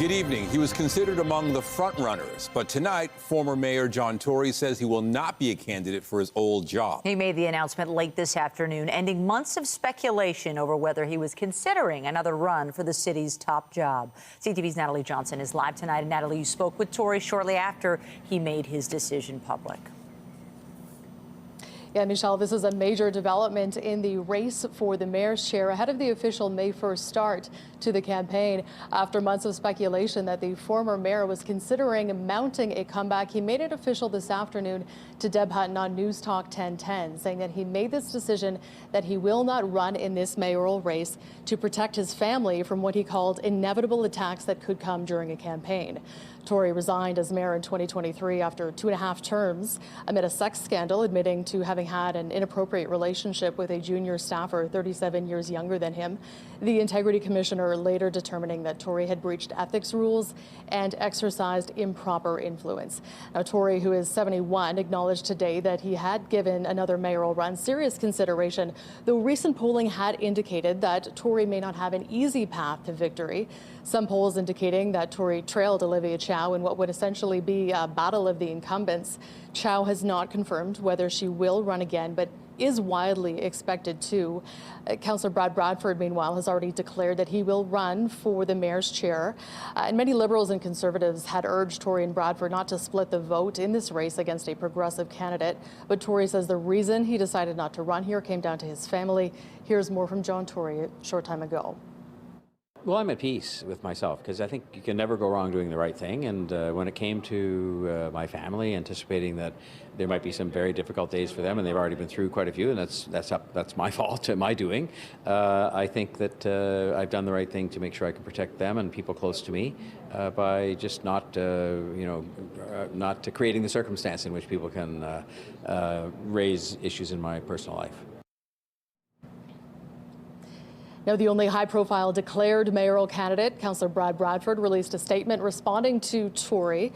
Good evening. He was considered among the front-runners, but tonight, former Mayor John Tory says he will not be a candidate for his old job. He made the announcement late this afternoon, ending months of speculation over whether he was considering another run for the city's top job. CTV's Natalie Johnson is live tonight. And Natalie, you spoke with Tory shortly after he made his decision public. Yeah, Michelle, this is a major development in the race for the mayor's chair ahead of the official May 1st start to the campaign. After months of speculation that the former mayor was considering mounting a comeback, he made it official this afternoon to Deb Hutton on News Talk 1010, saying that he made this decision that he will not run in this mayoral race to protect his family from what he called inevitable attacks that could come during a campaign. Tory resigned as mayor in 2023 after 2.5 terms amid a sex scandal, admitting to having had an inappropriate relationship with a junior staffer 37 years younger than him. The Integrity Commissioner later determining that Tory had breached ethics rules and exercised improper influence. Now, Tory, who is 71, acknowledged today that he had given another mayoral run serious consideration, though recent polling had indicated that Tory may not have an easy path to victory. Some polls indicating that Tory trailed Olivia Chow in what would essentially be a battle of the incumbents. Chow has not confirmed whether she will run again, but is widely expected to. Councillor Brad Bradford, meanwhile, has already declared that he will run for the mayor's chair. And many Liberals and Conservatives had urged Tory and Bradford not to split the vote in this race against a progressive candidate. But Tory says the reason he decided not to run here came down to his family. Here's more from John Tory a short time ago. Well, I'm at peace with myself because I think you can never go wrong doing the right thing. And when it came to my family, anticipating that there might be some very difficult days for them, and they've already been through quite a few, and that's my fault, my doing. I think that I've done the right thing to make sure I can protect them and people close to me by just not creating the circumstance in which people can raise issues in my personal life. Now, the only high-profile declared mayoral candidate, Councillor Brad Bradford, released a statement responding to Tory,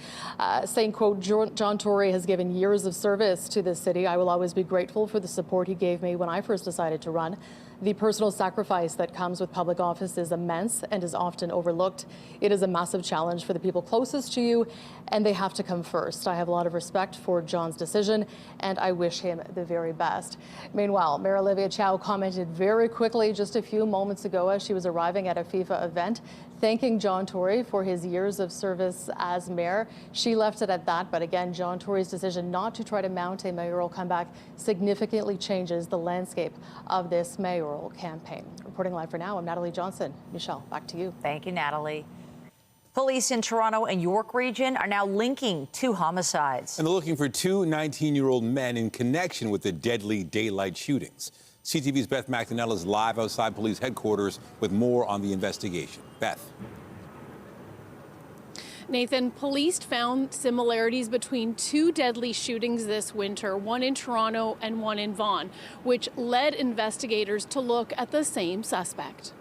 saying, quote, John Tory has given years of service to this city. I will always be grateful for the support he gave me when I first decided to run. The personal sacrifice that comes with public office is immense and is often overlooked. It is a massive challenge for the people closest to you, and they have to come first. I have a lot of respect for John's decision, and I wish him the very best. Meanwhile, Mayor Olivia Chow commented very quickly just a few moments ago as she was arriving at a FIFA event, thanking John Tory for his years of service as mayor. She left it at that, but again, John Tory's decision not to try to mount a mayoral comeback significantly changes the landscape of this mayoral campaign. Reporting live for now, I'm Natalie Johnson. Michelle, back to you. Thank you, Natalie. Police in Toronto and York region are now linking 2 homicides. And they're looking for 2 19-year-old men in connection with the deadly daylight shootings. CTV's Beth McDonnell is live outside police headquarters with more on the investigation. Beth. Nathan, police found similarities between 2 deadly shootings this winter, one in Toronto and one in Vaughan, which led investigators to look at the same suspect.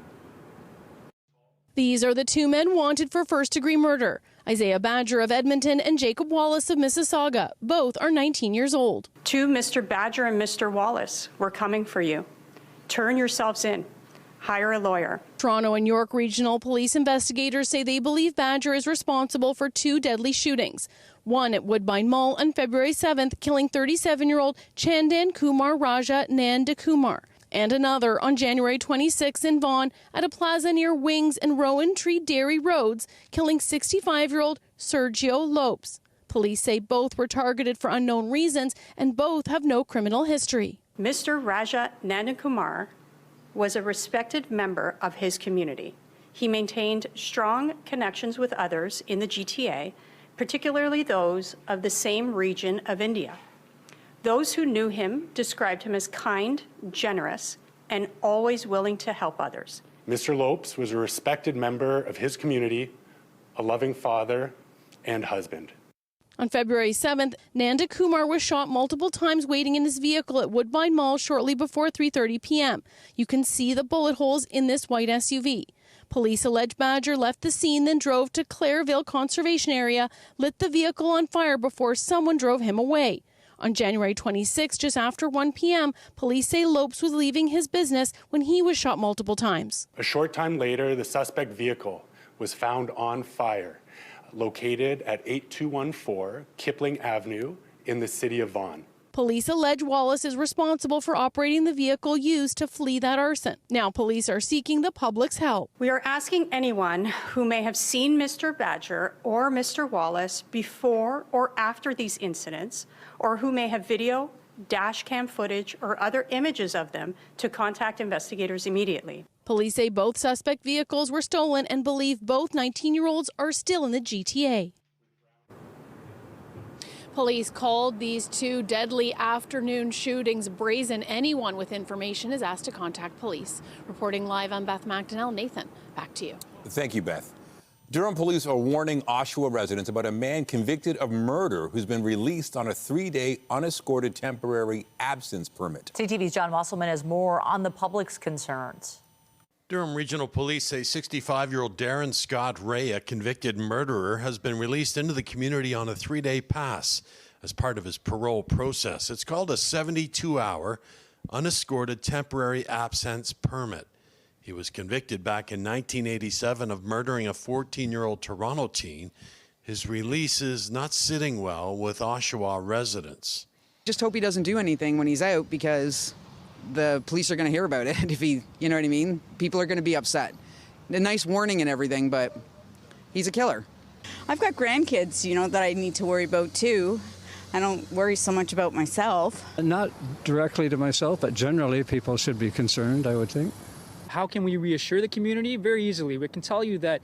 These are the 2 men wanted for first-degree murder. Isaiah Badger of Edmonton and Jacob Wallace of Mississauga. Both are 19 years old. To Mr. Badger and Mr. Wallace, we're coming for you. Turn yourselves in. Hire a lawyer. Toronto and York Regional Police investigators say they believe Badger is responsible for 2 deadly shootings. One at Woodbine Mall on February 7th, killing 37-year-old Chandan Kumar Raja Nandakumar. And another on January 26 in Vaughan at a plaza near Wings and Rowan Tree Dairy Roads, killing 65-year-old Sergio Lopes. Police say both were targeted for unknown reasons and both have no criminal history. Mr. Raja Nandakumar was a respected member of his community. He maintained strong connections with others in the GTA, particularly those of the same region of India. Those who knew him described him as kind, generous, and always willing to help others. Mr. Lopes was a respected member of his community, a loving father and husband. On February 7th, Nanda Kumar was shot multiple times waiting in his vehicle at Woodbine Mall shortly before 3:30 p.m. You can see the bullet holes in this white SUV. Police allege Badger left the scene, then drove to Clareville Conservation Area, lit the vehicle on fire before someone drove him away. On January 26, just after 1 p.m., police say Lopes was leaving his business when he was shot multiple times. A short time later, the suspect vehicle was found on fire, located at 8214 Kipling Avenue in the city of Vaughan. Police allege Wallace is responsible for operating the vehicle used to flee that arson. Now police are seeking the public's help. We are asking anyone who may have seen Mr. Badger or Mr. Wallace before or after these incidents, or who may have video, dash cam footage, or other images of them to contact investigators immediately. Police say both suspect vehicles were stolen and believe both 19-year-olds are still in the GTA. Police called these two deadly afternoon shootings brazen. Anyone with information is asked to contact police. Reporting live, I'm Beth McDonnell. Nathan, back to you. Thank you, Beth. Durham police are warning Oshawa residents about a man convicted of murder who's been released on a 3-day unescorted temporary absence permit. CTV's John Musselman has more on the public's concerns. Durham Regional Police say 65-year-old Darren Scott Ray, a convicted murderer, has been released into the community on a 3-day pass as part of his parole process. It's called a 72-hour unescorted temporary absence permit. He was convicted back in 1987 of murdering a 14-year-old Toronto teen. His release is not sitting well with Oshawa residents. Just hope he doesn't do anything when he's out, because the police are going to hear about it. If he, you know what I mean? People are going to be upset. A nice warning and everything, but he's a killer. I've got grandkids, that I need to worry about too. I don't worry so much about myself. Not directly to myself, but generally people should be concerned, I would think. How can we reassure the community? Very easily. We can tell you that,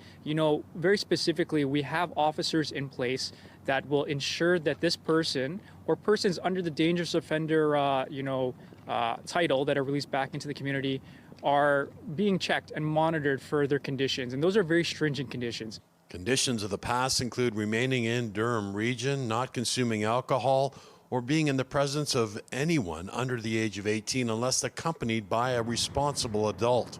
very specifically, we have officers in place that will ensure that this person or persons under the dangerous offender, title that are released back into the community are being checked and monitored for their conditions. And those are very stringent conditions. Conditions of the pass include remaining in Durham Region, not consuming alcohol, or being in the presence of anyone under the age of 18 unless accompanied by a responsible adult.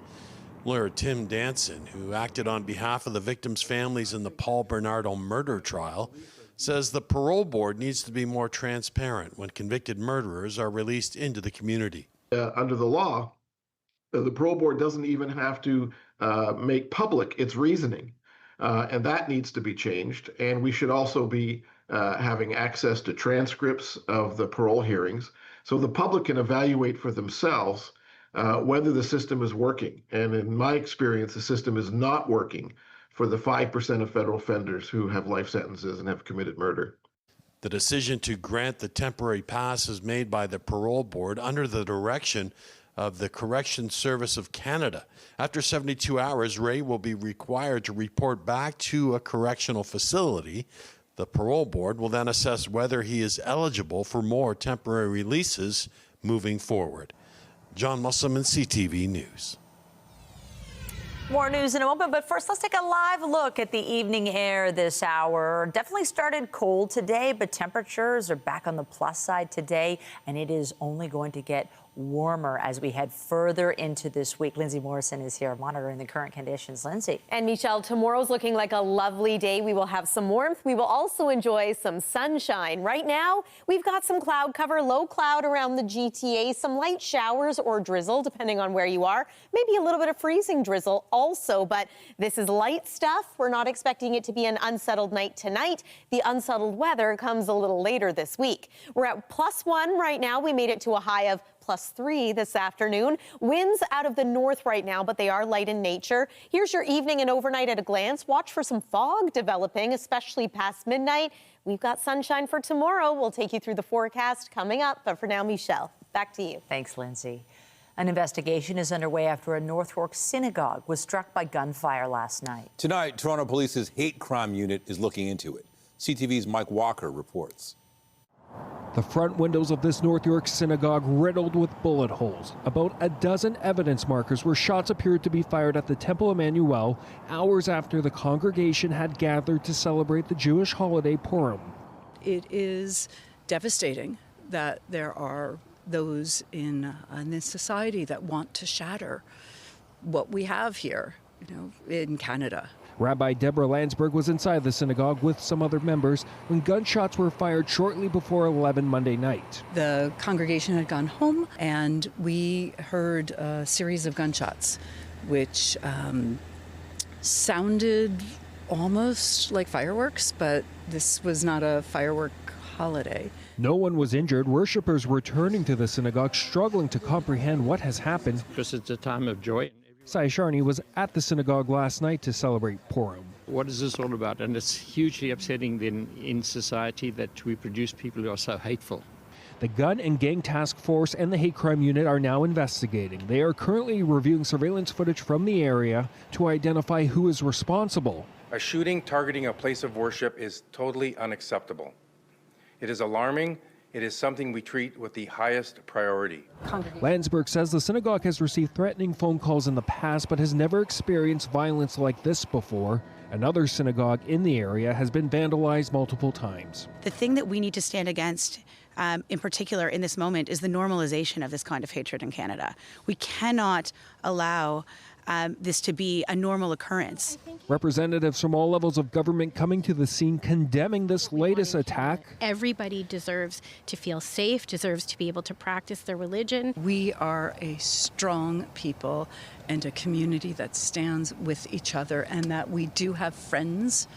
Lawyer Tim Danson, who acted on behalf of the victims' families in the Paul Bernardo murder trial, says the parole board needs to be more transparent when convicted murderers are released into the community. Under the law, the parole board doesn't even have to make public its reasoning, and that needs to be changed. And we should also be having access to transcripts of the parole hearings so the public can evaluate for themselves whether the system is working. And in my experience, the system is not working for the 5% of federal offenders who have life sentences and have committed murder. The decision to grant the temporary pass is made by the parole board under the direction of the Corrections Service of Canada. After 72 hours, Ray will be required to report back to a correctional facility. The parole board will then assess whether he is eligible for more temporary releases moving forward. John Musselman, CTV News. More news in a moment, but first let's take a live look at the evening air this hour. Definitely started cold today, but temperatures are back on the plus side today, and it is only going to get warmer as we head further into this week. Lindsay Morrison is here monitoring the current conditions. Lindsay. And Michelle, tomorrow's looking like a lovely day. We will have some warmth. We will also enjoy some sunshine. Right now, we've got some cloud cover, low cloud around the GTA, some light showers or drizzle, depending on where you are. Maybe a little bit of freezing drizzle also, but this is light stuff. We're not expecting it to be an unsettled night tonight. The unsettled weather comes a little later this week. We're at +1 right now. We made it to a high of +3 this afternoon. Winds out of the north right now, but they are light in nature. Here's your evening and overnight at a glance. Watch for some fog developing, especially past midnight. We've got sunshine for tomorrow. We'll take you through the forecast coming up. But for now, Michelle, back to you. Thanks, Lindsay. An investigation is underway after a North York synagogue was struck by gunfire last night. Tonight, Toronto Police's hate crime unit is looking into it. CTV's Mike Walker reports. The front windows of this North York synagogue riddled with bullet holes. About a dozen evidence markers where shots appeared to be fired at the Temple Emmanuel hours after the congregation had gathered to celebrate the Jewish holiday Purim. It is devastating that there are those in this society that want to shatter what we have here, in Canada. Rabbi Deborah Landsberg was inside the synagogue with some other members when gunshots were fired shortly before 11 Monday night. The congregation had gone home and we heard a series of gunshots, which sounded almost like fireworks, but this was not a firework holiday. No one was injured. Worshippers returning to the synagogue struggling to comprehend what has happened. Because it's a time of joy. Sai Sharni was at the synagogue last night to celebrate Purim. What is this all about? And it's hugely upsetting then in society that we produce people who are so hateful. The Gun and Gang Task Force and the Hate Crime Unit are now investigating. They are currently reviewing surveillance footage from the area to identify who is responsible. A shooting targeting a place of worship is totally unacceptable. It is alarming. It is something we treat with the highest priority. Landsberg says the synagogue has received threatening phone calls in the past but has never experienced violence like this before. Another synagogue in the area has been vandalized multiple times. The thing that we need to stand against in particular in this moment is the normalization of this kind of hatred in Canada. We cannot allow this to be a normal occurrence. Representatives from all levels of government coming to the scene condemning this latest attack. Everybody deserves to feel safe, deserves to be able to practice their religion. We are a strong people and a community that stands with each other, and that we do have friends,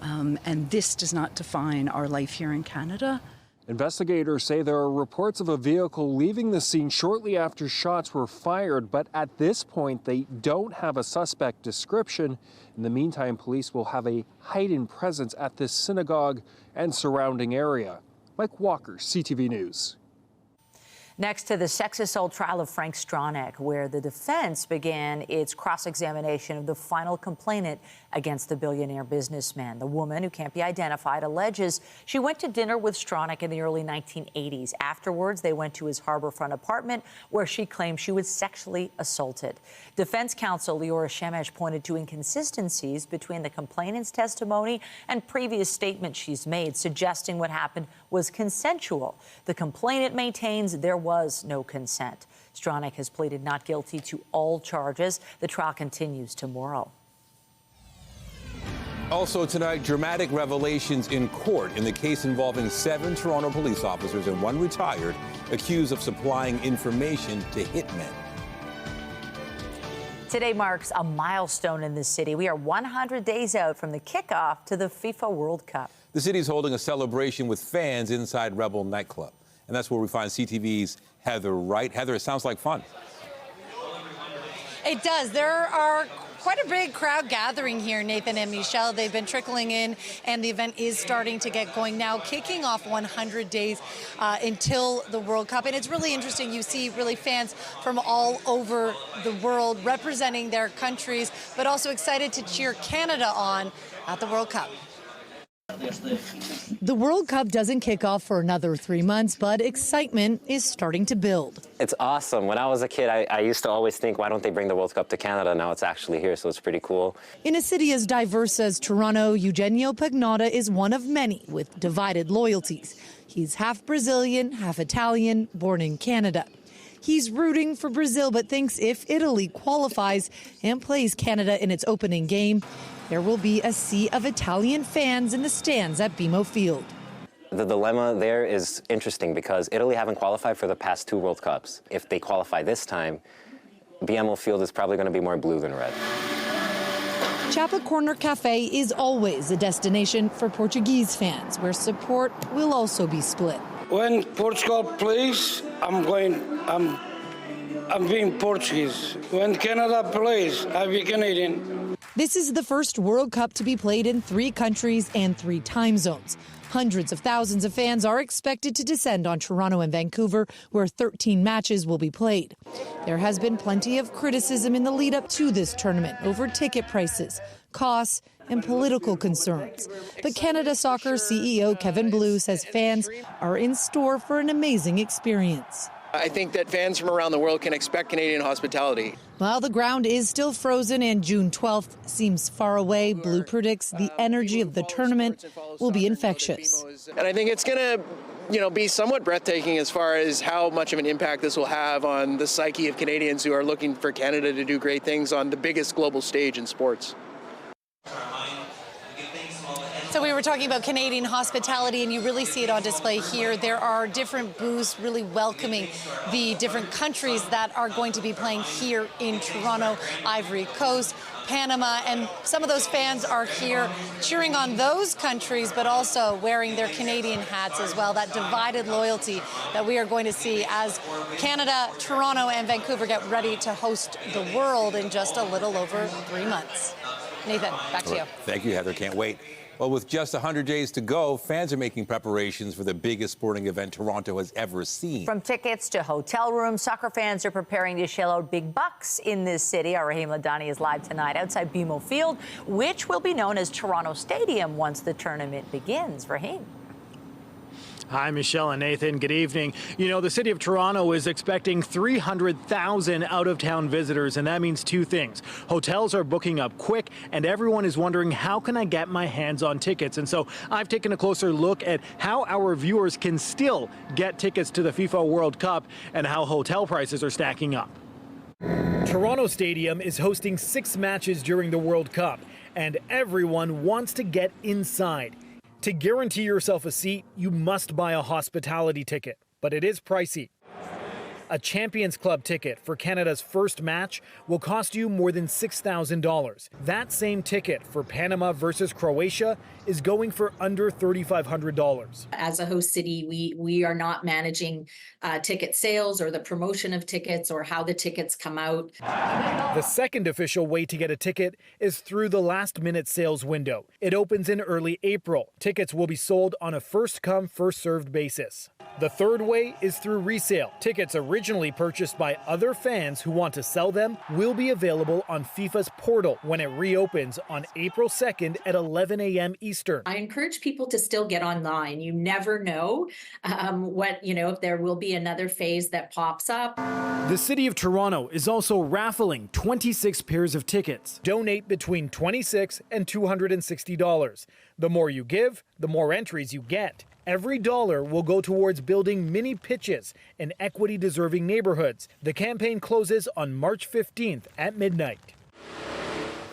and this does not define our life here in Canada. Investigators say there are reports of a vehicle leaving the scene shortly after shots were fired, but at this point they don't have a suspect description. In the meantime, police will have a heightened presence at this synagogue and surrounding area. Mike Walker, CTV News. Next to the sex assault trial of Frank Stronach, where the defense began its cross-examination of the final complainant against the billionaire businessman. The woman, who can't be identified, alleges she went to dinner with Stronach in the early 1980s. Afterwards, they went to his harborfront apartment where she claimed she was sexually assaulted. Defense counsel Leora Shemesh pointed to inconsistencies between the complainant's testimony and previous statements she's made, suggesting what happened was consensual. The complainant maintains there was no consent. Stronach has pleaded not guilty to all charges. The trial continues tomorrow. Also tonight, dramatic revelations in court in the case involving 7 Toronto police officers and 1 retired accused of supplying information to hitmen. Today marks a milestone in this city. We are 100 days out from the kickoff to the FIFA World Cup. The city's holding a celebration with fans inside Rebel nightclub. And that's where we find CTV's Heather Wright. Heather, it sounds like fun. It does. There are quite a big crowd gathering here, Nathan and Michelle. They've been trickling in, and the event is starting to get going now, kicking off 100 days until the World Cup. And it's really interesting. You see really fans from all over the world representing their countries, but also excited to cheer Canada on at the World Cup. The World Cup doesn't kick off for another 3 months, but excitement is starting to build. It's awesome. When I was a kid, I used to always think, why don't they bring the World Cup to Canada? Now it's actually here, so it's pretty cool. In a city as diverse as Toronto, Eugenio Pagnotta is one of many with divided loyalties. He's half Brazilian, half Italian, born in Canada. He's rooting for Brazil, but thinks if Italy qualifies and plays Canada in its opening game, there will be a sea of Italian fans in the stands at BMO Field. The dilemma there is interesting because Italy haven't qualified for the past 2 World Cups. If they qualify this time, BMO Field is probably going to be more blue than red. Chapa Corner Cafe is always a destination for Portuguese fans, where support will also be split. When Portugal plays, I'm being Portuguese. When Canada plays, I'll be Canadian. This is the first World Cup to be played in 3 countries and 3 time zones. Hundreds of thousands of fans are expected to descend on Toronto and Vancouver, where 13 matches will be played. There has been plenty of criticism in the lead up to this tournament over ticket prices, costs, and political concerns. But Canada Soccer CEO Kevin Blue says fans are in store for an amazing experience. I think that fans from around the world can expect Canadian hospitality. While the ground is still frozen and June 12th seems far away, Blue predicts the energy of the tournament will be infectious. And I think it's going to, be somewhat breathtaking as far as how much of an impact this will have on the psyche of Canadians who are looking for Canada to do great things on the biggest global stage in sports. So we were talking about Canadian hospitality, and you really see it on display here. There are different booths really welcoming the different countries that are going to be playing here in Toronto, Ivory Coast, Panama, and some of those fans are here cheering on those countries, but also wearing their Canadian hats as well. That divided loyalty that we are going to see as Canada, Toronto, and Vancouver get ready to host the world in just a little over 3 months. Nathan, back to you. Thank you, Heather. Can't wait. Well, with just 100 days to go, fans are making preparations for the biggest sporting event Toronto has ever seen. From tickets to hotel rooms, soccer fans are preparing to shell out big bucks in this city. Our Raheem Ladani is live tonight outside BMO Field, which will be known as Toronto Stadium once the tournament begins. Raheem. Hi, Michelle and Nathan. Good evening. You know, the city of Toronto is expecting 300,000 out-of-town visitors, and that means two things. Hotels are booking up quick, and everyone is wondering, how can I get my hands on tickets? And so I've taken a closer look at how our viewers can still get tickets to the FIFA World Cup and how hotel prices are stacking up. Toronto Stadium is hosting 6 matches during the World Cup, and everyone wants to get inside. To guarantee yourself a seat, you must buy a hospitality ticket, but it is pricey. A Champions Club ticket for Canada's first match will cost you more than $6,000. That same ticket for Panama versus Croatia is going for under $3,500. As a host city, we are not managing ticket sales or the promotion of tickets or how the tickets come out. The second official way to get a ticket is through the last-minute sales window. It opens in early April. Tickets will be sold on a first-come, first-served basis. The third way is through resale. Tickets originally purchased by other fans who want to sell them will be available on FIFA's portal when it reopens on April 2nd at 11 a.m. Eastern. I encourage people to still get online. You never know if there will be another phase that pops up. The City of Toronto is also raffling 26 pairs of tickets. Donate between $26 and $260. The more you give, the more entries you get. Every dollar will go towards building mini pitches in equity-deserving neighborhoods. The campaign closes on March 15th at midnight.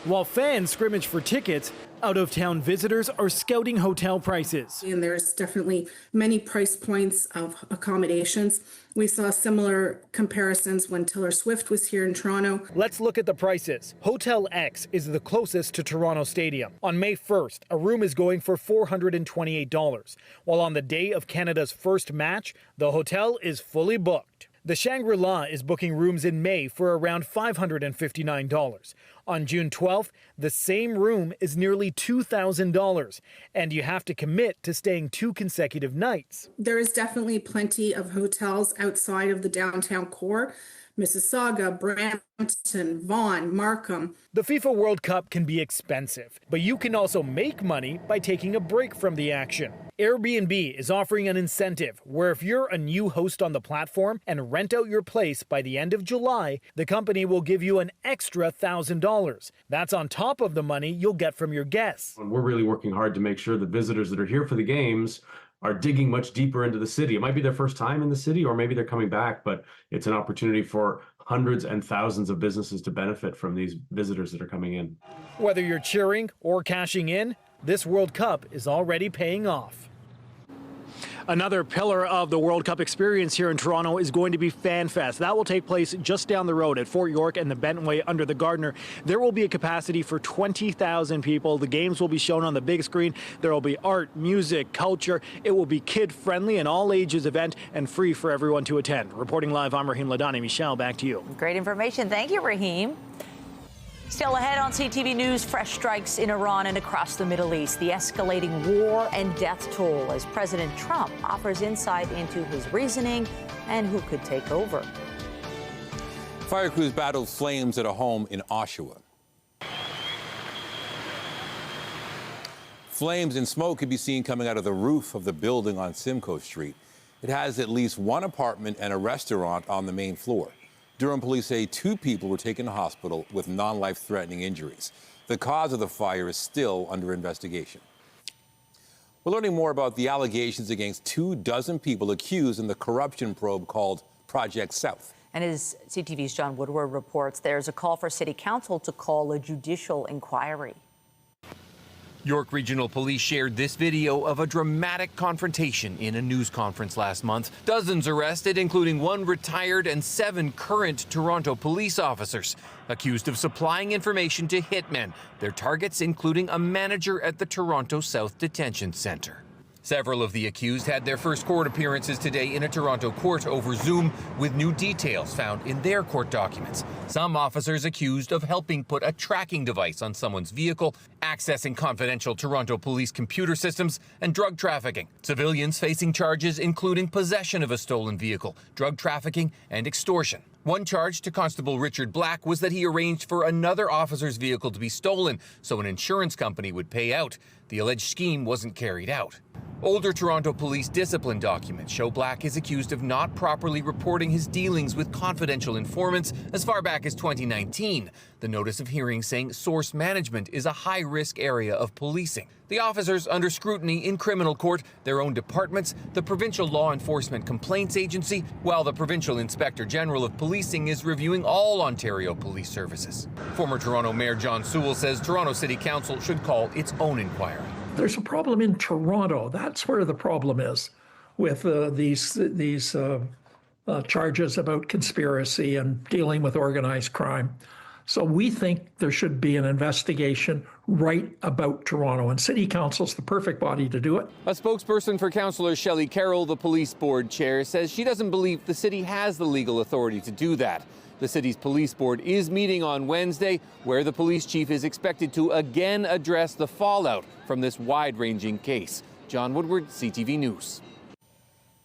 While fans scrimmage for tickets, out-of-town visitors are scouting hotel prices. And there's definitely many price points of accommodations. We saw similar comparisons when Taylor Swift was here in Toronto. Let's look at the prices. Hotel X is the closest to Toronto Stadium. On May 1st, a room is going for $428, while on the day of Canada's first match, the hotel is fully booked. The Shangri-La is booking rooms in May for around $559. On June 12th, the same room is nearly $2,000, and you have to commit to staying 2 consecutive nights. There is definitely plenty of hotels outside of the downtown core. Mississauga, Brampton, Vaughan, Markham. The FIFA World Cup can be expensive, but you can also make money by taking a break from the action. Airbnb is offering an incentive where if you're a new host on the platform and rent out your place by the end of July, the company will give you an extra $1,000. That's on top of the money you'll get from your guests. We're really working hard to make sure the visitors that are here for the games are digging much deeper into the city. It might be their first time in the city, or maybe they're coming back, but it's an opportunity for hundreds and thousands of businesses to benefit from these visitors that are coming in. Whether you're cheering or cashing in, this World Cup is already paying off. Another pillar of the World Cup experience here in Toronto is going to be FanFest. That will take place just down the road at Fort York and the Bentway under the Gardiner. There will be a capacity for 20,000 people. The games will be shown on the big screen. There will be art, music, culture. It will be kid-friendly, an all-ages event, and free for everyone to attend. Reporting live, I'm Raheem Ladani. Michelle, back to you. Great information. Thank you, Raheem. Still ahead on CTV News, fresh strikes in Iran and across the Middle East, the escalating war and death toll as President Trump offers insight into his reasoning and who could take over. Fire crews battled flames at a home in Oshawa. Flames and smoke could be seen coming out of the roof of the building on Simcoe Street. It has at least one apartment and a restaurant on the main floor. Durham police say 2 people were taken to hospital with non-life-threatening injuries. The cause of the fire is still under investigation. We're learning more about the allegations against 24 people accused in the corruption probe called Project South. And as CTV's John Woodward reports, there's a call for City Council to call a judicial inquiry. York Regional Police shared this video of a dramatic confrontation in a news conference last month. Dozens arrested, including 1 retired and 7 current Toronto police officers, accused of supplying information to hitmen, their targets including a manager at the Toronto South Detention Centre. Several of the accused had their first court appearances today in a Toronto court over Zoom, with new details found in their court documents. Some officers accused of helping put a tracking device on someone's vehicle, accessing confidential Toronto police computer systems, and drug trafficking. Civilians facing charges including possession of a stolen vehicle, drug trafficking, and extortion. One charge to Constable Richard Black was that he arranged for another officer's vehicle to be stolen so an insurance company would pay out. The alleged scheme wasn't carried out. Older Toronto police discipline documents show Black is accused of not properly reporting his dealings with confidential informants as far back as 2019. The notice of hearing saying source management is a high-risk area of policing. The officers under scrutiny in criminal court, their own departments, the Provincial Law Enforcement Complaints Agency, while the Provincial Inspector General of Policing is reviewing all Ontario police services. Former Toronto Mayor John Sewell says Toronto City Council should call its own inquiry. There's a problem in Toronto. That's where the problem is with these charges about conspiracy and dealing with organized crime. So we think there should be an investigation right about Toronto, and City Council's the perfect body to do it. A spokesperson for Councillor Shelley Carroll, the police board chair, says she doesn't believe the city has the legal authority to do that. The city's police board is meeting on Wednesday, where the police chief is expected to again address the fallout from this wide-ranging case. John Woodward, CTV News.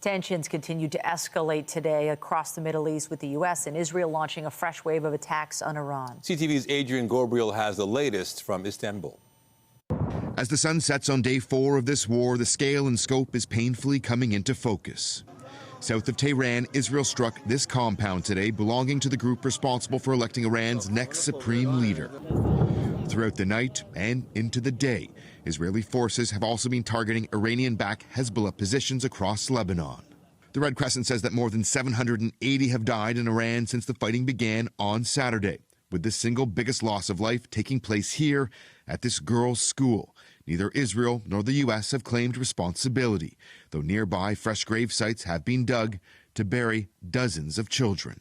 Tensions continue to escalate today across the Middle East, with the U.S. and Israel launching a fresh wave of attacks on Iran. CTV's Adrian Gabriel has the latest from Istanbul. As the sun sets on day 4 of this war, the scale and scope is painfully coming into focus. South of Tehran, Israel struck this compound today, belonging to the group responsible for electing Iran's next supreme leader. Throughout the night and into the day, Israeli forces have also been targeting Iranian-backed Hezbollah positions across Lebanon. The Red Crescent says that more than 780 have died in Iran since the fighting began on Saturday, with the single biggest loss of life taking place here at this girls' school. Neither Israel nor the U.S. have claimed responsibility, though nearby fresh grave sites have been dug to bury dozens of children.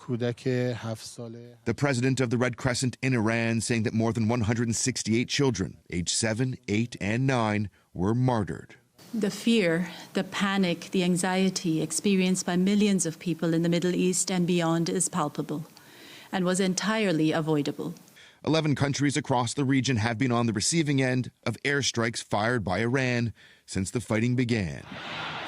The president of the Red Crescent in Iran saying that more than 168 children, aged 7, 8, and 9, were martyred. The fear, the panic, the anxiety experienced by millions of people in the Middle East and beyond is palpable and was entirely avoidable. 11 countries across the region have been on the receiving end of airstrikes fired by Iran since the fighting began.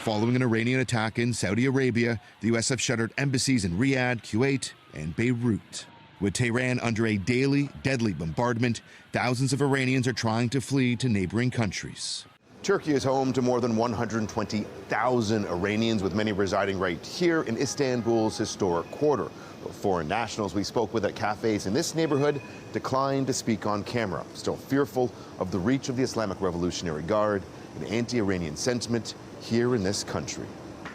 Following an Iranian attack in Saudi Arabia, the U.S. have shuttered embassies in Riyadh, Kuwait, and Beirut. With Tehran under a daily, deadly bombardment, thousands of Iranians are trying to flee to neighboring countries. Turkey is home to more than 120,000 Iranians, with many residing right here in Istanbul's historic quarter. But foreign nationals we spoke with at cafes in this neighborhood declined to speak on camera, still fearful of the reach of the Islamic Revolutionary Guard and anti-Iranian sentiment here in this country.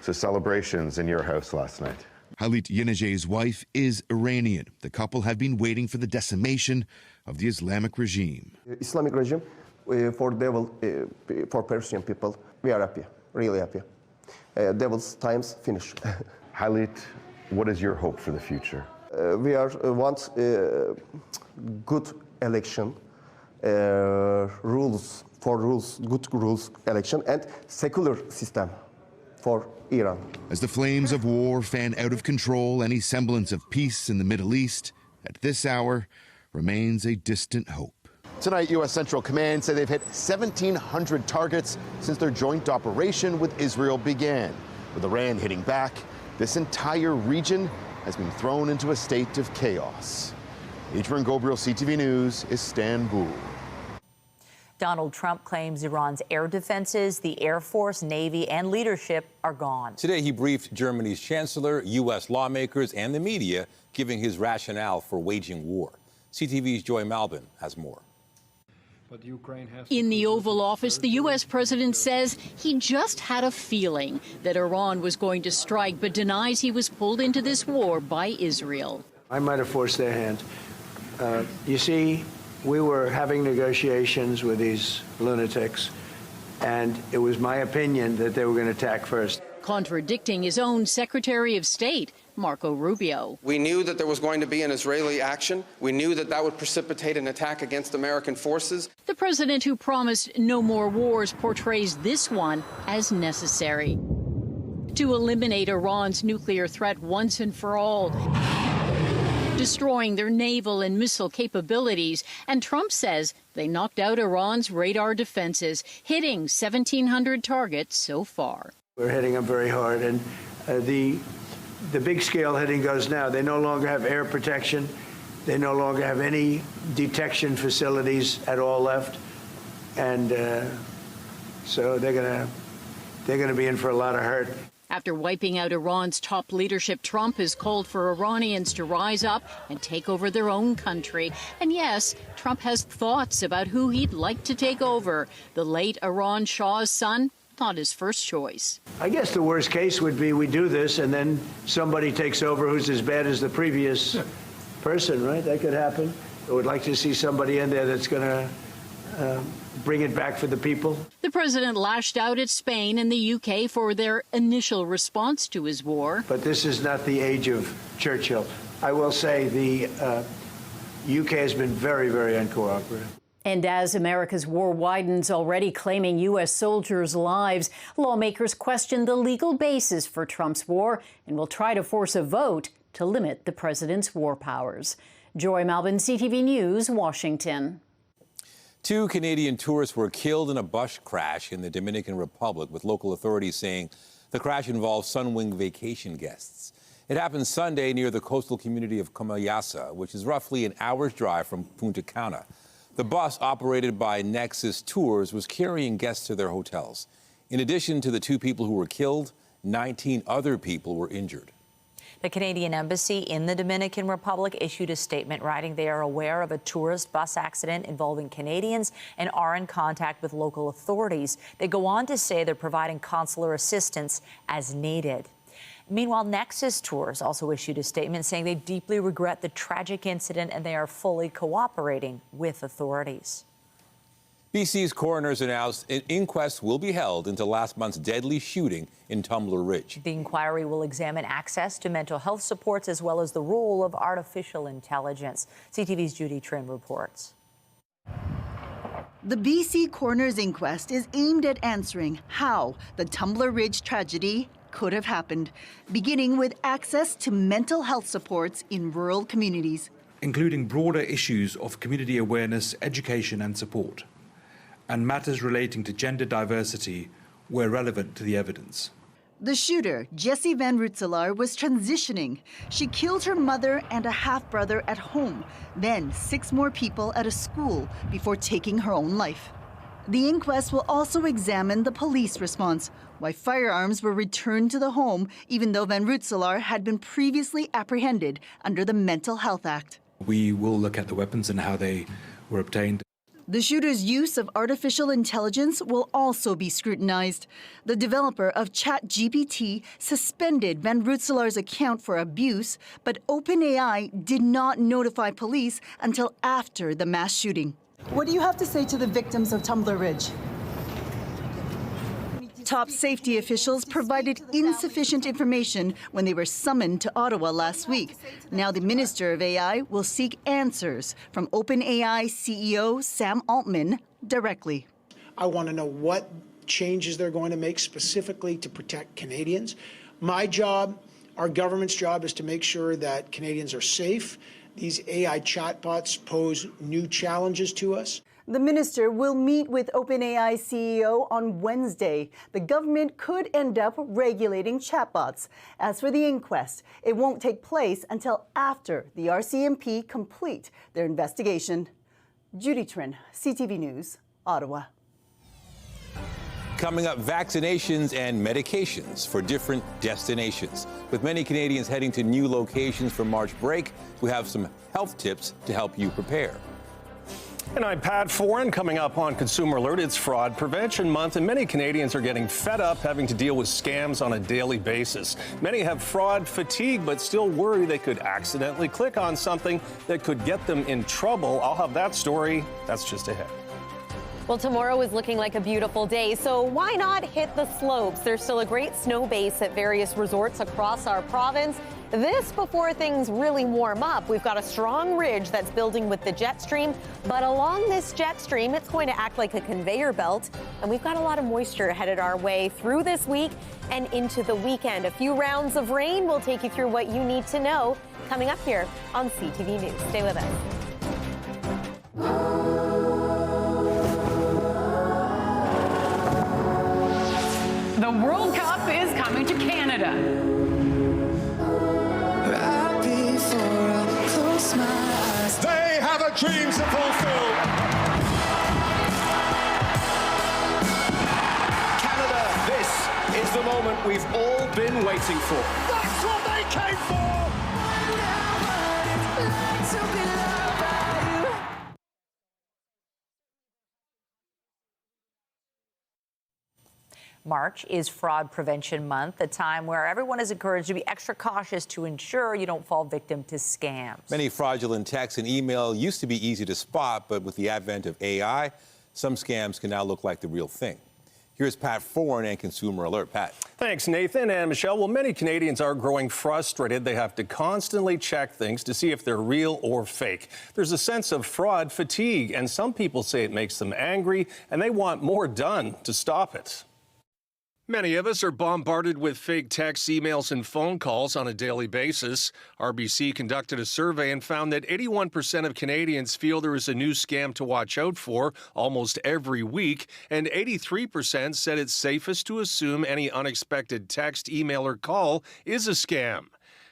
So celebrations in your house last night. Halit Yenejeh's wife is Iranian. The couple have been waiting for the decimation of the Islamic regime. Islamic regime for devil, for Persian people, we are happy, really happy. Devil's times finished. Halit, what is your hope for the future? We want good election, good rules election, and secular system for Iran. As the flames of war fan out of control any semblance of peace in the Middle East, at this hour remains a distant hope. Tonight, U.S. Central Command say they've hit 1,700 targets since their joint operation with Israel began. With Iran hitting back, this entire region has been thrown into a state of chaos. Adrian Gabriel, CTV News, Istanbul. Donald Trump claims Iran's air defenses, the Air Force, Navy, and leadership are gone. Today, he briefed Germany's chancellor, U.S. lawmakers, and the media, giving his rationale for waging war. CTV's Joy Malbin has more. In the Oval Office, the U.S. president says he just had a feeling that Iran was going to strike, but denies he was pulled into this war by Israel. I might have forced their hand. You see, we were having negotiations with these lunatics, and it was my opinion that they were going to attack first. Contradicting his own Secretary of State, Marco Rubio. We knew that there was going to be an Israeli action. We knew that that would precipitate an attack against American forces. The president who promised no more wars portrays this one as necessary to eliminate Iran's nuclear threat once and for all, destroying their naval and missile capabilities. And Trump says they knocked out Iran's radar defenses, hitting 1,700 targets so far. We're hitting them very hard, and the big scale hitting goes now. They no longer have air protection. They no longer have any detection facilities at all left, and so they're gonna be in for a lot of hurt. After wiping out Iran's top leadership, Trump has called for Iranians to rise up and take over their own country. And yes, Trump has thoughts about who he'd like to take over. The late Iran Shah's son, not his first choice. I guess the worst case would be we do this and then somebody takes over who's as bad as the previous person, right? That could happen. I would like to see somebody in there that's going to bring it back for the people. The president lashed out at Spain and the UK for their initial response to his war. But this is not the age of Churchill. I will say the UK has been very, very uncooperative. And as America's war widens, already claiming U.S. soldiers' lives, lawmakers question the legal basis for Trump's war and will try to force a vote to limit the president's war powers. Joy Malbon, CTV News, Washington. 2 Canadian tourists were killed in a bus crash in the Dominican Republic, with local authorities saying the crash involved Sunwing vacation guests. It happened Sunday near the coastal community of Comayasa, which is roughly an hour's drive from Punta Cana. The bus, operated by Nexus Tours, was carrying guests to their hotels. In addition to the 2 people who were killed, 19 other people were injured. The Canadian Embassy in the Dominican Republic issued a statement writing they are aware of a tourist bus accident involving Canadians and are in contact with local authorities. They go on to say they're providing consular assistance as needed. Meanwhile, Nexus Tours also issued a statement saying they deeply regret the tragic incident and they are fully cooperating with authorities. BC's coroners announced an inquest will be held into last month's deadly shooting in Tumbler Ridge. The inquiry will examine access to mental health supports as well as the role of artificial intelligence. CTV's Judy Trim reports. The BC coroner's inquest is aimed at answering how the Tumbler Ridge tragedy could have happened, beginning with access to mental health supports in rural communities, including broader issues of community awareness, education and support, and matters relating to gender diversity where relevant to the evidence. The shooter, Jessie Van Rutselaar, was transitioning. She killed her mother and a half-brother at home, then 6 more people at a school before taking her own life. The inquest will also examine the police response, why firearms were returned to the home even though Van Rutselaar had been previously apprehended under the Mental Health Act. We will look at the weapons and how they were obtained. The shooter's use of artificial intelligence will also be scrutinized. The developer of ChatGPT suspended Van Rutselaar's account for abuse, but OpenAI did not notify police until after the mass shooting. What do you have to say to the victims of Tumbler Ridge? Top safety officials provided insufficient information when they were summoned to Ottawa last week. Now the Minister of AI will seek answers from OpenAI CEO Sam Altman directly. I want to know what changes they're going to make specifically to protect Canadians. My job, our government's job, is to make sure that Canadians are safe. These AI chatbots pose new challenges to us. The minister will meet with OpenAI CEO on Wednesday. The government could end up regulating chatbots. As for the inquest, it won't take place until after the RCMP complete their investigation. Judy Trin, CTV News, Ottawa. Coming up, vaccinations and medications for different destinations. With many Canadians heading to new locations for March break, we have some health tips to help you prepare. And I'm Pat Foran. Coming up on Consumer Alert, it's Fraud Prevention Month, and many Canadians are getting fed up having to deal with scams on a daily basis. Many have fraud fatigue, but still worry they could accidentally click on something that could get them in trouble. I'll have that story. That's just ahead. Well, tomorrow is looking like a beautiful day, so why not hit the slopes? There's still a great snow base at various resorts across our province. This before things really warm up. We've got a strong ridge that's building with the jet stream, but along this jet stream, it's going to act like a conveyor belt, and we've got a lot of moisture headed our way through this week and into the weekend. A few rounds of rain will take you through what you need to know coming up here on CTV News. Stay with us. The World Cup is coming to Canada. Right before I close my eyes, they have a dream to fulfill. Canada, this is the moment we've all been waiting for. That's what they came for! March is Fraud Prevention Month, a time where everyone is encouraged to be extra cautious to ensure you don't fall victim to scams. Many fraudulent texts and email used to be easy to spot, but with the advent of AI, some scams can now look like the real thing. Here's Pat Foran and Consumer Alert. Pat. Thanks, Nathan and Michelle. Well, many Canadians are growing frustrated. They have to constantly check things to see if they're real or fake. There's a sense of fraud fatigue, and some people say it makes them angry, and they want more done to stop it. Many of us are bombarded with fake texts, emails, and phone calls on a daily basis. RBC conducted a survey and found that 81% of Canadians feel there is a new scam to watch out for almost every week, and 83% said it's safest to assume any unexpected text, email, or call is a scam.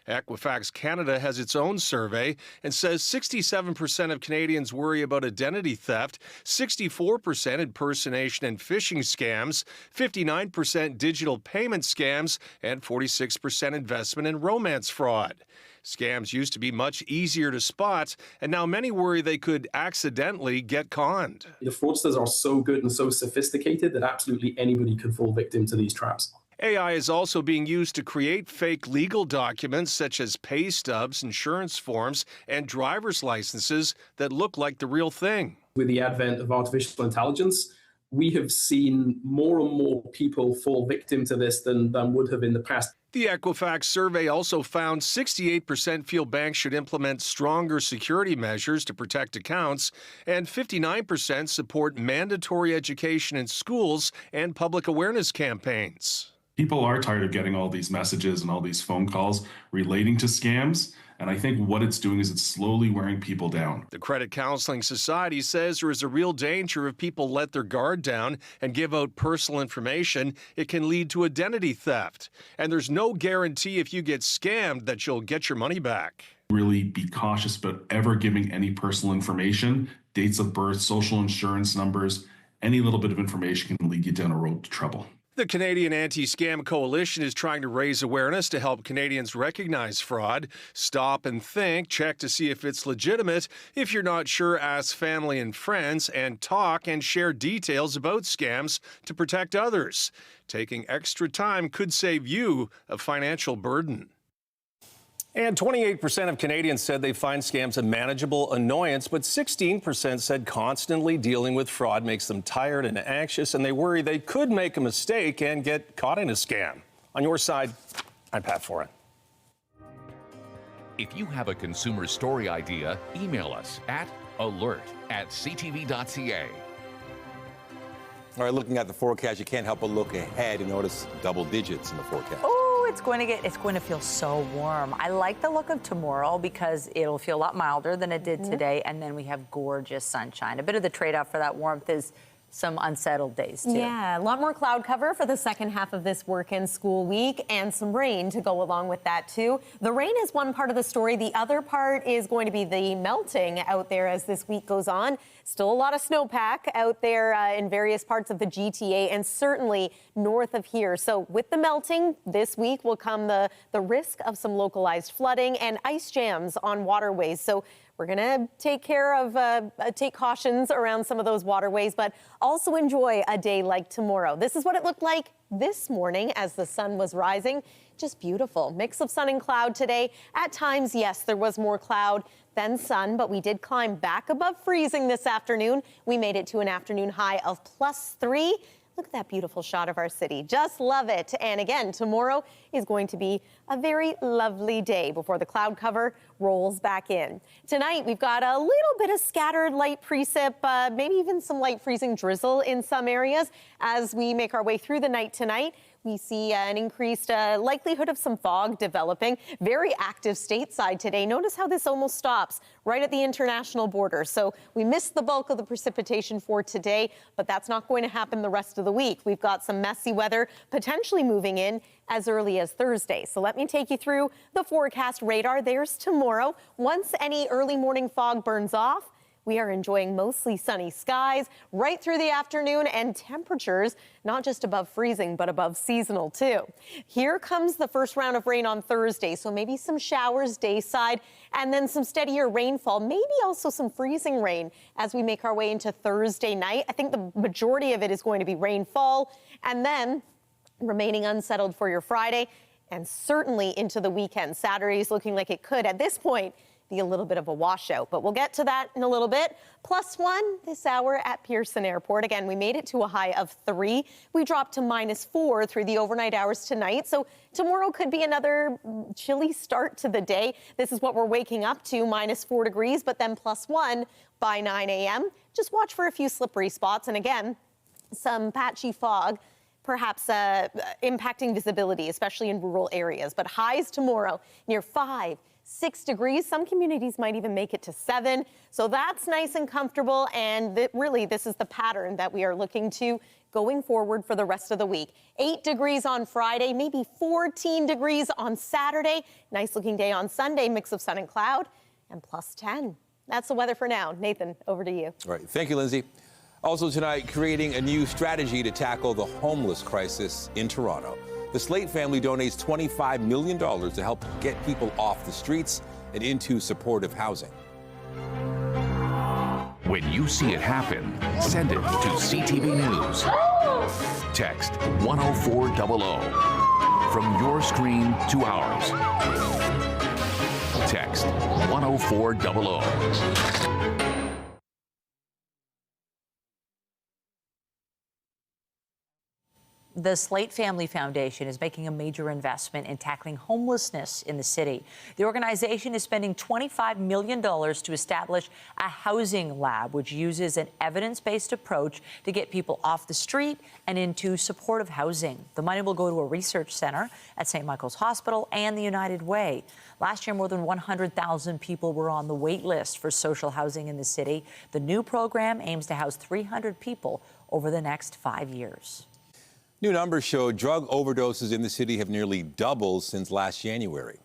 Equifax Canada has its own survey and says 67% of Canadians worry about identity theft, 64% impersonation and phishing scams, 59% digital payment scams, and 46% investment and romance fraud. Scams used to be much easier to spot, and now many worry they could accidentally get conned. The fraudsters are so good and so sophisticated that absolutely anybody could fall victim to these traps. AI is also being used to create fake legal documents such as pay stubs, insurance forms, and driver's licenses that look like the real thing. With the advent of artificial intelligence, we have seen more and more people fall victim to this than would have in the past. The Equifax survey also found 68% feel banks should implement stronger security measures to protect accounts, and 59% support mandatory education in schools and public awareness campaigns. People are tired of getting all these messages and all these phone calls relating to scams. And I think what it's doing is it's slowly wearing people down. The Credit Counseling Society says there is a real danger if people let their guard down and give out personal information. It can lead to identity theft. And there's no guarantee if you get scammed that you'll get your money back. Really be cautious about ever giving any personal information, dates of birth, social insurance numbers. Any little bit of information can lead you down a road to trouble. The Canadian Anti-Scam Coalition is trying to raise awareness to help Canadians recognize fraud. Stop and think, check to see if it's legitimate. If you're not sure, ask family and friends, and talk and share details about scams to protect others. Taking extra time could save you a financial burden. And 28% of Canadians said they find scams a manageable annoyance, but 16% said constantly dealing with fraud makes them tired and anxious, and they worry they could make a mistake and get caught in a scam. On your side, I'm Pat Foran. If you have a consumer story idea, email us at alert@ctv.ca. All right, looking at the forecast, you can't help but look ahead and notice double digits in the forecast. Oh, it's going to feel so warm. I like the look of tomorrow because it'll feel a lot milder than it did today, and then we have gorgeous sunshine. A bit of the trade-off for that warmth is some unsettled days, too. Yeah, a lot more cloud cover for the second half of this work and school week, and some rain to go along with that, too. The rain is one part of the story. The other part is going to be the melting out there as this week goes on. Still a lot of snowpack out there in various parts of the GTA and certainly north of here. So with the melting, this week will come the risk of some localized flooding and ice jams on waterways. So We're going to take cautions around some of those waterways, but also enjoy a day like tomorrow. This is what it looked like this morning as the sun was rising. Just beautiful. Mix of sun and cloud today. At times, yes, there was more cloud than sun, but we did climb back above freezing this afternoon. We made it to an afternoon high of +3. Look at that beautiful shot of our city. Just love it. And again, tomorrow is going to be a very lovely day before the cloud cover rolls back in. Tonight, we've got a little bit of scattered light precip, maybe even some light freezing drizzle in some areas. As we make our way through the night tonight, we see an increased likelihood of some fog developing. Very active stateside today. Notice how this almost stops right at the international border. So we missed the bulk of the precipitation for today, but that's not going to happen the rest of the week. We've got some messy weather potentially moving in as early as Thursday. So let me take you through the forecast radar. There's tomorrow. Once any early morning fog burns off, we are enjoying mostly sunny skies right through the afternoon, and temperatures not just above freezing, but above seasonal too. Here comes the first round of rain on Thursday, so maybe some showers dayside and then some steadier rainfall, maybe also some freezing rain as we make our way into Thursday night. I think the majority of it is going to be rainfall and then remaining unsettled for your Friday and certainly into the weekend. Saturday is looking like it could, at this point, be a little bit of a washout, but we'll get to that in a little bit. +1 this hour at Pearson Airport. Again, we made it to a high of 3. We dropped to -4 through the overnight hours tonight. So tomorrow could be another chilly start to the day. This is what we're waking up to, -4 degrees, but then +1 by 9 a.m. Just watch for a few slippery spots. And again, some patchy fog, perhaps impacting visibility, especially in rural areas. But highs tomorrow near 5, 6 degrees. Some communities might even make it to 7. So that's nice and comfortable. And really, this is the pattern that we are looking to going forward for the rest of the week. 8 degrees on Friday, maybe 14 degrees on Saturday. Nice looking day on Sunday, mix of sun and cloud, and +10. That's the weather for now. Nathan, over to you. All right. Thank you, Lindsay. Also tonight, creating a new strategy to tackle the homeless crisis in Toronto. The Slate family donates $25 million to help get people off the streets and into supportive housing. When you see it happen, send it to CTV News. Text 10400 from your screen to ours. Text 10400. The Slate Family Foundation is making a major investment in tackling homelessness in the city. The organization is spending $25 million to establish a housing lab, which uses an evidence-based approach to get people off the street and into supportive housing. The money will go to a research center at St. Michael's Hospital and the United Way. Last year, more than 100,000 people were on the wait list for social housing in the city. The new program aims to house 300 people over the next 5 years. New numbers show drug overdoses in the city have nearly doubled since last January.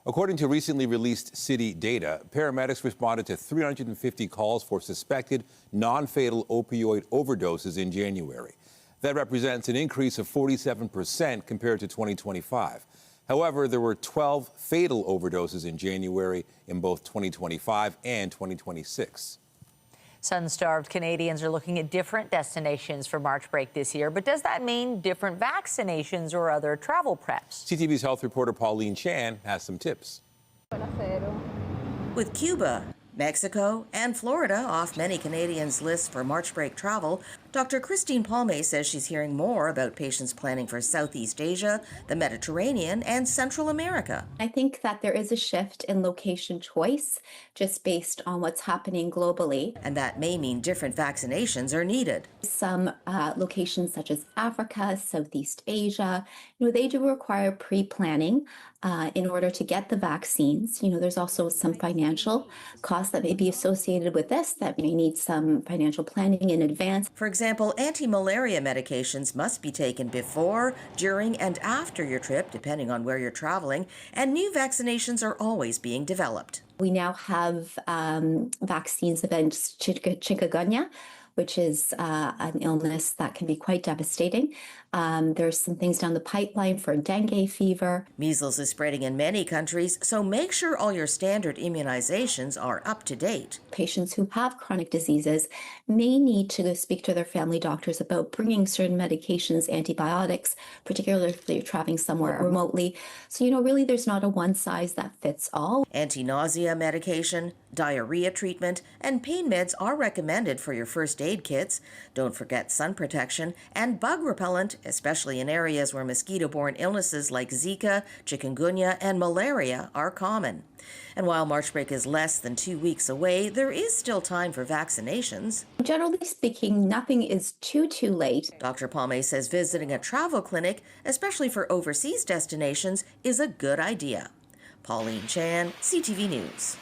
According to recently released city data, paramedics responded to 350 calls for suspected non-fatal opioid overdoses in January. That represents an increase of 47% compared to 2025. However, there were 12 fatal overdoses in January in both 2025 and 2026. Sun-starved Canadians are looking at different destinations for March break this year. But does that mean different vaccinations or other travel preps? CTV's health reporter Pauline Chan has some tips. With Cuba, Mexico, and Florida off many Canadians' lists for March break travel, Dr. Christine Palme says she's hearing more about patients planning for Southeast Asia, the Mediterranean, and Central America. I think that there is a shift in location choice just based on what's happening globally. And that may mean different vaccinations are needed. Some locations such as Africa, Southeast Asia, they do require pre-planning in order to get the vaccines. There's also some financial costs that may be associated with this that may need some financial planning in advance. For example, anti-malaria medications must be taken before, during, and after your trip, depending on where you're traveling, and new vaccinations are always being developed. We now have vaccines against chikungunya, which is an illness that can be quite devastating. There's some things down the pipeline for dengue fever. Measles is spreading in many countries, so make sure all your standard immunizations are up to date. Patients who have chronic diseases may need to speak to their family doctors about bringing certain medications, antibiotics, particularly if you're traveling somewhere remotely. So, really there's not a one size that fits all. Anti-nausea medication, diarrhea treatment, and pain meds are recommended for your first aid kits. Don't forget sun protection and bug repellent, especially in areas where mosquito-borne illnesses like Zika, chikungunya, and malaria are common. And while March break is less than 2 weeks away, there is still time for vaccinations. Generally speaking, nothing is too late. Dr. Palme says visiting a travel clinic, especially for overseas destinations, is a good idea. Pauline Chan, CTV News.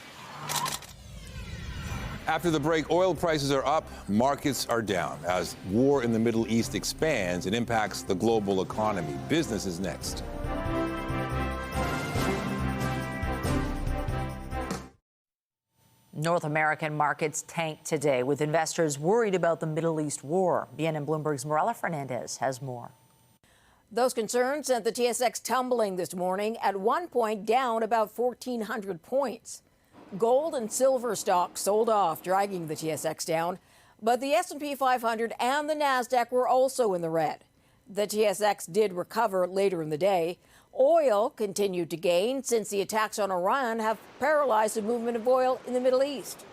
After the break, oil prices are up, markets are down as war in the Middle East expands and impacts the global economy. Business is next. North American markets tanked today, with investors worried about the Middle East war. BNN Bloomberg's Morella Fernandez has more. Those concerns sent the TSX tumbling this morning, at one point down about 1,400 points. Gold and silver stocks sold off, dragging the TSX down, but the S&P 500 and the Nasdaq were also in the red. The TSX did recover later in the day. Oil continued to gain since the attacks on Iran have paralyzed the movement of oil in the Middle East.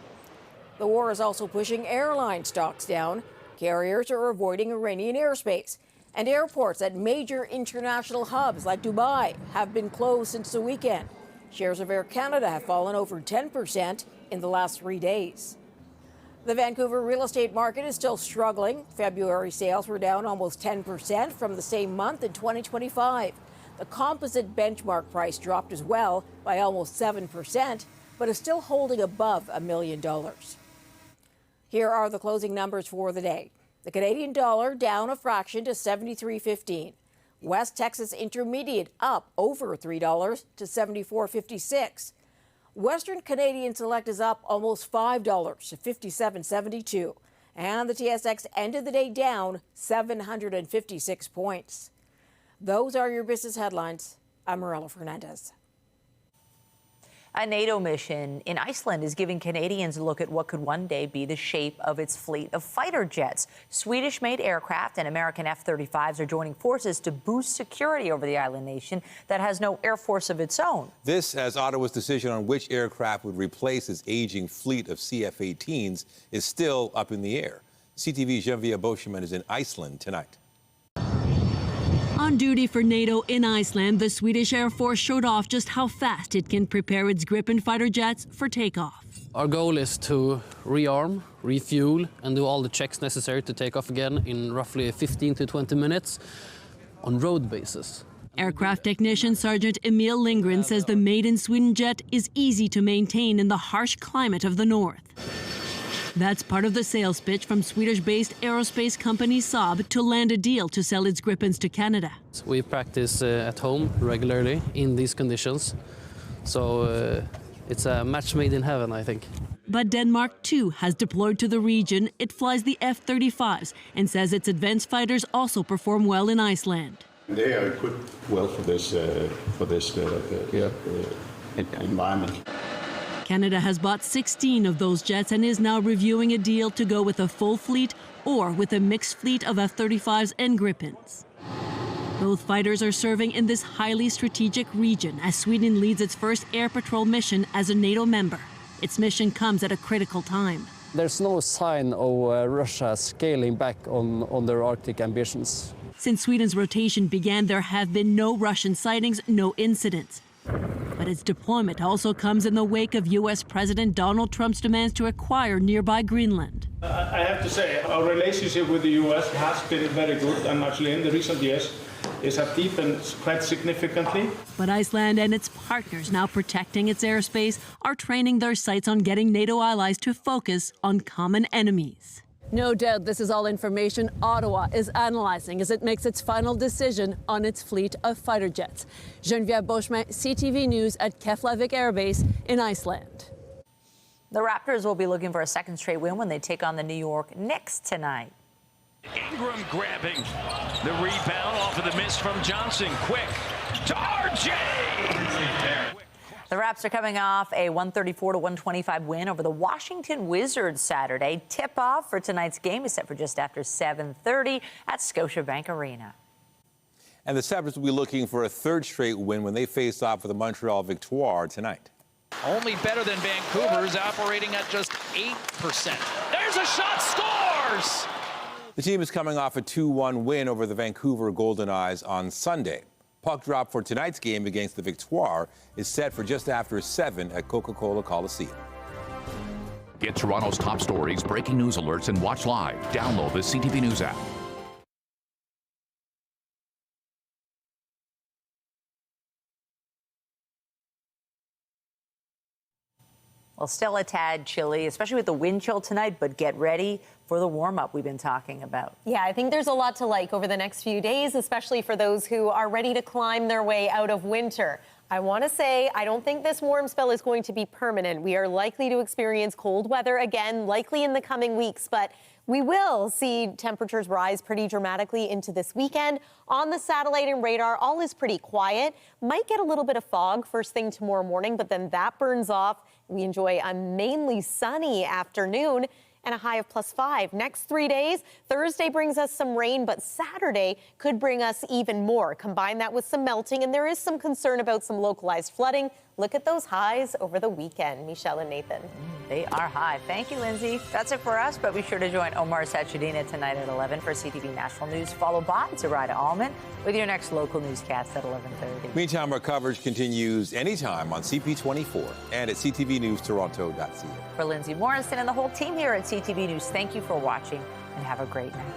The war is also pushing airline stocks down. Carriers are avoiding Iranian airspace, and airports at major international hubs like Dubai have been closed since the weekend. Shares of Air Canada have fallen over 10% in the last 3 days. The Vancouver real estate market is still struggling. February sales were down almost 10% from the same month in 2025. The composite benchmark price dropped as well by almost 7%, but is still holding above $1 million. Here are the closing numbers for the day. The Canadian dollar down a fraction to 73.15. West Texas Intermediate up over $3 to 74.56. Western Canadian Select is up almost $5 to 57.72. And the TSX ended the day down 756 points. Those are your business headlines. I'm Morella Fernandez. A NATO mission in Iceland is giving Canadians a look at what could one day be the shape of its fleet of fighter jets. Swedish-made aircraft and American F-35s are joining forces to boost security over the island nation that has no air force of its own. This, as Ottawa's decision on which aircraft would replace its aging fleet of CF-18s is still up in the air. CTV's Genevieve Boschman is in Iceland tonight. On duty for NATO in Iceland, the Swedish Air Force showed off just how fast it can prepare its Gripen fighter jets for takeoff. Our goal is to rearm, refuel, and do all the checks necessary to take off again in roughly 15 to 20 minutes on road basis. Aircraft technician Sergeant Emil Lindgren says the made-in-Sweden jet is easy to maintain in the harsh climate of the north. That's part of the sales pitch from Swedish-based aerospace company Saab to land a deal to sell its Gripens to Canada. We practice at home regularly in these conditions, so it's a match made in heaven, I think. But Denmark, too, has deployed to the region. It flies the F-35s and says its advanced fighters also perform well in Iceland. They are equipped well for this environment. Canada has bought 16 of those jets and is now reviewing a deal to go with a full fleet or with a mixed fleet of F-35s and Gripens. Both fighters are serving in this highly strategic region as Sweden leads its first air patrol mission as a NATO member. Its mission comes at a critical time. There's no sign of Russia scaling back on their Arctic ambitions. Since Sweden's rotation began, there have been no Russian sightings, no incidents. But its deployment also comes in the wake of U.S. President Donald Trump's demands to acquire nearby Greenland. I have to say, our relationship with the U.S. has been very good, and actually in the recent years it has deepened quite significantly. But Iceland and its partners now protecting its airspace are training their sights on getting NATO allies to focus on common enemies. No doubt this is all information Ottawa is analyzing as it makes its final decision on its fleet of fighter jets. Genevieve Boschman, CTV News at Keflavik Air Base in Iceland. The Raptors will be looking for a second straight win when they take on the New York Knicks tonight. Ingram grabbing the rebound off of the miss from Johnson. Quick to RJ. The Raps are coming off a 134-125 win over the Washington Wizards Saturday. Tip-off for tonight's game is set for just after 7:30 at Scotiabank Arena. And the Sabres will be looking for a third straight win when they face off with the Montreal Victoire tonight. Only better than Vancouver's, operating at just 8%. There's a shot, scores! The team is coming off a 2-1 win over the Vancouver Golden Eyes on Sunday. Puck drop for tonight's game against the Victoire is set for just after 7 at Coca-Cola Coliseum. Get Toronto's top stories, breaking news alerts, and watch live. Download the CTV News app. Well, still a tad chilly, especially with the wind chill tonight, but get ready for the warm-up we've been talking about. Yeah, I think there's a lot to like over the next few days, especially for those who are ready to climb their way out of winter. I want to say I don't think this warm spell is going to be permanent. We are likely to experience cold weather again, likely in the coming weeks, but we will see temperatures rise pretty dramatically into this weekend. On the satellite and radar, all is pretty quiet. Might get a little bit of fog first thing tomorrow morning, but then that burns off. We enjoy a mainly sunny afternoon and a high of +5. Next 3 days, Thursday brings us some rain, but Saturday could bring us even more. Combine that with some melting, and there is some concern about some localized flooding. Look at those highs over the weekend. Michelle and Nathan. They are high. Thank you, Lindsay. That's it for us, but be sure to join Omar Sachedina tonight at 11 for CTV National News, followed by Zarida Allman with your next local newscast at 11:30. Meantime, our coverage continues anytime on CP24 and at ctvnewstoronto.ca. For Lindsay Morrison and the whole team here at CTV News, thank you for watching and have a great night.